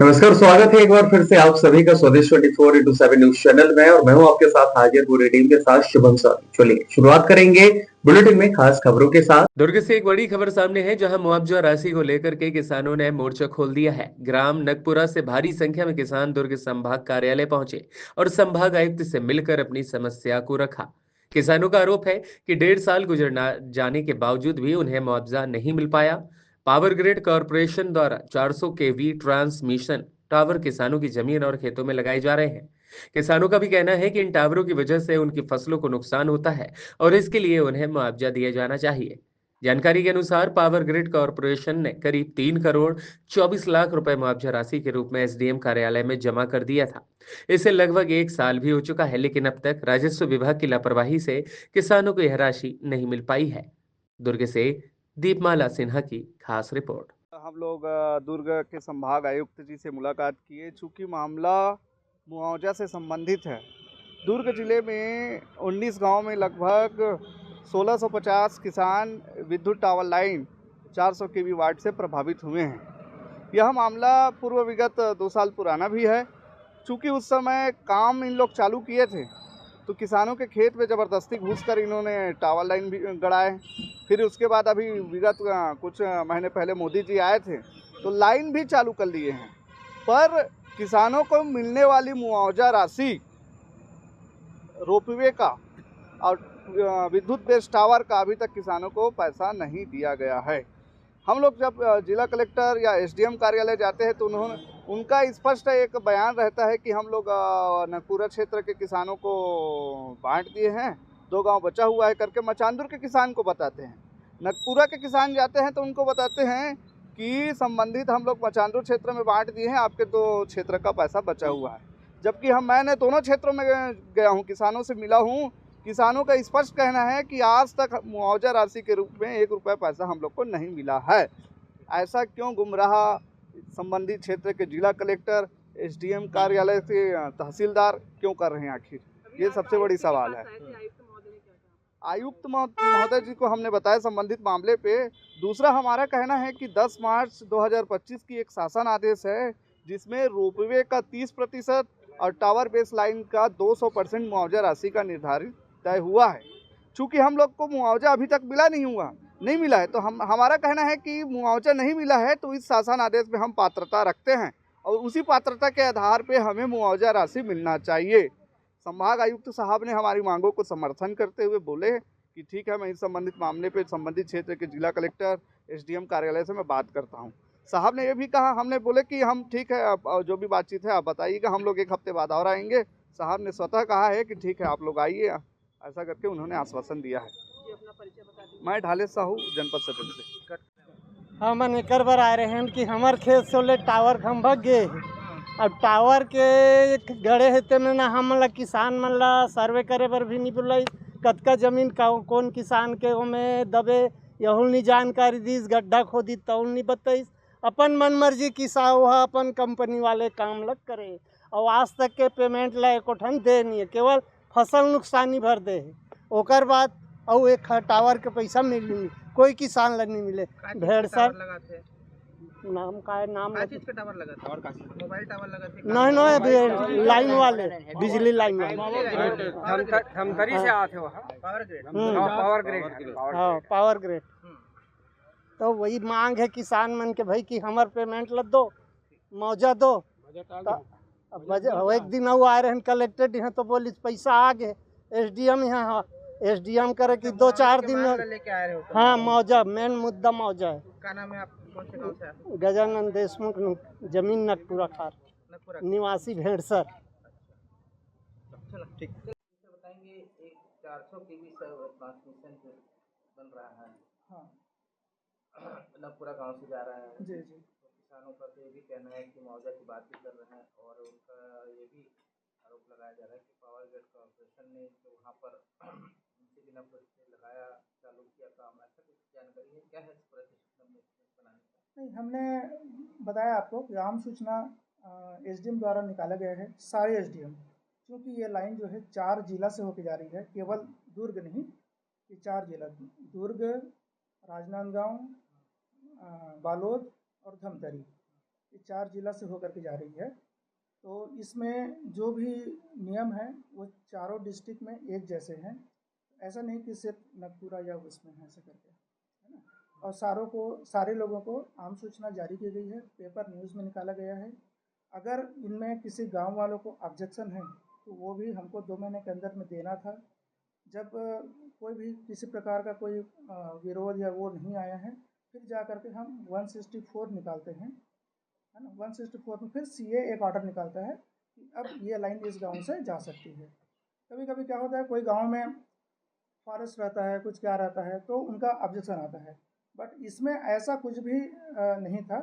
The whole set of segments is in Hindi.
नमस्कार, स्वागत है एक बार फिर से आप सभी का स्वदेश 24x7 न्यूज चैनल में और मैं हूं आपके साथ हाजिर पूरी टीम के साथ शुभम सर। चलिए शुरुआत करेंगे बुलेटिन में खास खबरों के साथ। दुर्ग से एक बड़ी खबर सामने है, जहां मुआवजा राशि को लेकर के किसानों ने मोर्चा खोल दिया है। ग्राम नगपुरा से भारी संख्या में किसान दुर्ग संभाग कार्यालय पहुंचे और संभाग आयुक्त से मिलकर अपनी समस्या को रखा। किसानों का आरोप है कि 1.5 साल गुजरना जाने के बावजूद भी उन्हें मुआवजा नहीं मिल पाया। पावर ग्रिड कॉरपोरेशन द्वारा 400 केवी ट्रांसमिशन टावर किसानों की जमीन और खेतों में लगाए जा रहे हैं। किसानों का भी कहना है कि इन टावरों की वजह से उनकी फसलों को नुकसान होता है और इसके लिए उन्हें मुआवजा दिया जाना चाहिए। जानकारी के अनुसार पावर ग्रिड कॉरपोरेशन ने करीब 3 करोड़ 24 लाख रुपए मुआवजा राशि के रूप में एसडीएम कार्यालय में जमा कर दिया था। इसे लगभग 1 साल भी हो चुका है, लेकिन अब तक राजस्व विभाग की लापरवाही से किसानों को यह राशि नहीं मिल पाई है। दुर्ग से दीपमाला सिन्हा की खास रिपोर्ट। हम लोग दुर्ग के संभाग आयुक्त जी से मुलाकात किए। चूँकि मामला मुआवजा से संबंधित है। दुर्ग जिले में 19 गांव में लगभग 1650 किसान विद्युत टावर लाइन 400 केवी वाट से प्रभावित हुए हैं। यह मामला पूर्व विगत 2 साल पुराना भी है। चूँकि उस समय काम इन लोग चालू किए थे तो किसानों के खेत में ज़बरदस्ती घुसकर इन्होंने टावर लाइन भी गड़ाए। फिर उसके बाद अभी विगत कुछ महीने पहले मोदी जी आए थे तो लाइन भी चालू कर लिए हैं, पर किसानों को मिलने वाली मुआवजा राशि रोपवे का और विद्युत बेस टावर का अभी तक किसानों को पैसा नहीं दिया गया है। हम लोग जब जिला कलेक्टर या एसडीएम कार्यालय जाते हैं तो उनका स्पष्ट एक बयान रहता है कि हम लोग नगपुरा क्षेत्र के किसानों को बांट दिए हैं, 2 गांव बचा हुआ है करके मचांदुर के किसान को बताते हैं। नगपुरा के किसान जाते हैं तो उनको बताते हैं कि संबंधित हम लोग मचांदुर क्षेत्र में बांट दिए हैं, आपके 2 क्षेत्र का पैसा बचा हुआ है। जबकि मैंने दोनों क्षेत्रों में गया हूँ, किसानों से मिला हूँ। किसानों का स्पष्ट कहना है कि आज तक मुआवजा राशि के रूप में 1 रुपया पैसा हम लोग को नहीं मिला है। ऐसा क्यों गुमराह संबंधित क्षेत्र के जिला कलेक्टर, एसडीएम कार्यालय से तहसीलदार क्यों कर रहे हैं आखिर? ये सबसे बड़ी सवाल है। आयुक्त महोदय जी को हमने बताया संबंधित मामले पे। दूसरा हमारा कहना है कि 10 मार्च 2025 की एक शासन आदेश है जिसमें रोपवे का 30% और टावर बेस लाइन का 200% मुआवजा राशि का निर्धारित तय हुआ है। चूँकि हम लोग को मुआवजा अभी तक नहीं मिला है तो हमारा कहना है कि मुआवजा नहीं मिला है तो इस शासन आदेश में हम पात्रता रखते हैं और उसी पात्रता के आधार पे हमें मुआवजा राशि मिलना चाहिए। संभाग आयुक्त साहब ने हमारी मांगों को समर्थन करते हुए बोले कि ठीक है, मैं इस संबंधित मामले पे संबंधित क्षेत्र के जिला कलेक्टर, एसडीएम कार्यालय से मैं बात करता हूँ। साहब ने ये भी कहा, हमने बोले कि हम ठीक है, आप जो भी बातचीत है आप बताइएगा, हम लोग 1 हफ्ते बाद और आएंगे। साहब ने स्वतः कहा है कि ठीक है आप लोग आइए, ऐसा करके उन्होंने आश्वासन दिया है। मैं ढाले साहू, जनपद सदस्य। हाँ, मन एकर बर आए रहे हैं कि हमार खेत से ले टावर खंभा गे अब टावर के गड़े हेते में ना हम ला किसान मन ला सर्वे करे बर भी नहीं बोला। कतका जमीन कौन किसान के ओमे दबे यहू नहीं जानकारी दीस, गड्ढा खोदी तौल नहीं बताइस। अपन मन मर्जी किसान वह अपन कंपनी वाले काम लग करे और आज तक के पेमेंट ला एको ठन दे नहीं है, केवल फसल नुकसानी भर दे है। ओकर बाद और एक टावर के पैसा मिली कोई किसान ला नहीं मिले। भेड़ सर नाम का है, नाम टावर लगा था और मोबाइल टावर लगा था। नहीं लाइन वाले, बिजली लाइन वाले धमतरी से आते हो। पावर ग्रिड हाँ, पावर ग्रिड। तो वही मांग है किसान मन के भाई कि हमार पेमेंट लग दो, मुआवजा दो। अब एक दिन वो आए रहे कलेक्टर यहाँ तो बोली पैसा आ गए। एसडीएम यहाँ एसडीएम करे कि 2-4 दिन लेके आए हो। हाँ, मुआवजा मेन मुद्दा मुआवजा है। क्या नाम है आप, कौन से गांव से आए? गजानन देशमुख, जमीन नगपुरा खार, निवासी भेड़सर। ठीक बताएंगे। एक 400 केवी ट्रांसमिशन बन रहा है। हाँ, नगपुरा गांव से जा रहा है। जी जी। तो किसानों का तो ये भी कहना है कि मुआवजा की बात भी कर रहे हैं और उनका ये भी आरोप लगाया जा रहा है कि पावर ग्रिड कॉर्पोरेशन ने जो वहाँ पर उनसे बिना पैसे लगाया चालू किया काम। ऐसा कुछ जानकारी है क्या है इस पूरे सिस्टम में बनाने का? नहीं, हमने बताया आपको ग्राम सूचना एसडीएम द्वारा निकाला गया है। सारे एसडीएम, क्योंकि ये लाइन जो है 4 जिला से होकर जा रही है, केवल दुर्ग नहीं, ये 4 जिला, दुर्ग, राजनांदगांव, बालोद और धमतरी, ये 4 जिला से होकर के जा रही है। तो इसमें जो भी नियम है वो चारों डिस्ट्रिक्ट में एक जैसे हैं, ऐसा नहीं कि सिर्फ नगपुरा या उसमें है ऐसा करके, है ना। और सारे लोगों को आम सूचना जारी की गई है, पेपर न्यूज़ में निकाला गया है। अगर इनमें किसी गांव वालों को ऑब्जेक्शन है तो वो भी हमको 2 महीने के अंदर में देना था। जब कोई भी किसी प्रकार का कोई विरोध या वो नहीं आया है, फिर जा कर के हम 164 निकालते हैं, है ना। 164 में फिर सीए एक ऑर्डर निकालता है कि अब ये लाइन इस गांव से जा सकती है। कभी कभी क्या होता है, कोई गांव में फॉरेस्ट रहता है, कुछ क्या रहता है, तो उनका ऑब्जेक्शन आता है, बट इसमें ऐसा कुछ भी नहीं था।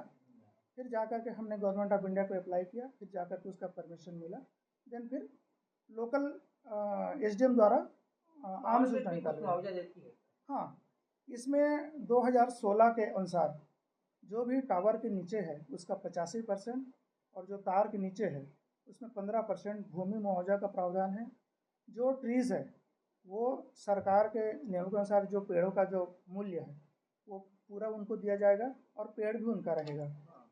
फिर जा कर के हमने गवर्नमेंट ऑफ इंडिया को अप्लाई किया, फिर जा कर के उसका परमिशन मिला, देन फिर लोकल एसडीएम द्वारा आम सूचना निकाली। हाँ, इसमें 2016 के अनुसार जो भी टावर के नीचे है उसका 85% और जो तार के नीचे है उसमें 15% भूमि मुआवजा का प्रावधान है। जो ट्रीज़ है वो सरकार के नियमों के अनुसार जो पेड़ों का जो मूल्य है वो पूरा उनको दिया जाएगा और पेड़ भी उनका रहेगा,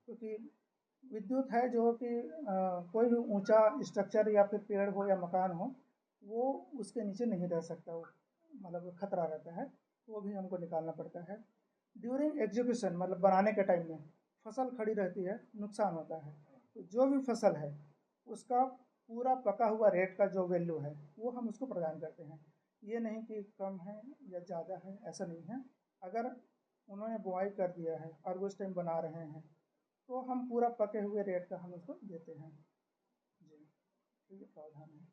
क्योंकि विद्युत है जो कि कोई भी ऊंचा स्ट्रक्चर या फिर पेड़ हो या मकान हो वो उसके नीचे नहीं रह सकता, वो मतलब खतरा रहता है, वो भी हमको निकालना पड़ता है। ड्यूरिंग एग्जीक्यूशन मतलब बनाने के टाइम में फसल खड़ी रहती है, नुकसान होता है, तो जो भी फसल है उसका पूरा पका हुआ रेट का जो वैल्यू है वो हम उसको प्रदान करते हैं। ये नहीं कि कम है या ज़्यादा है, ऐसा नहीं है। अगर उन्होंने बुआई कर दिया है और उस टाइम बना रहे हैं तो हम पूरा पके हुए रेट का हम उसको देते हैं। जी, तो ये प्रावधान है।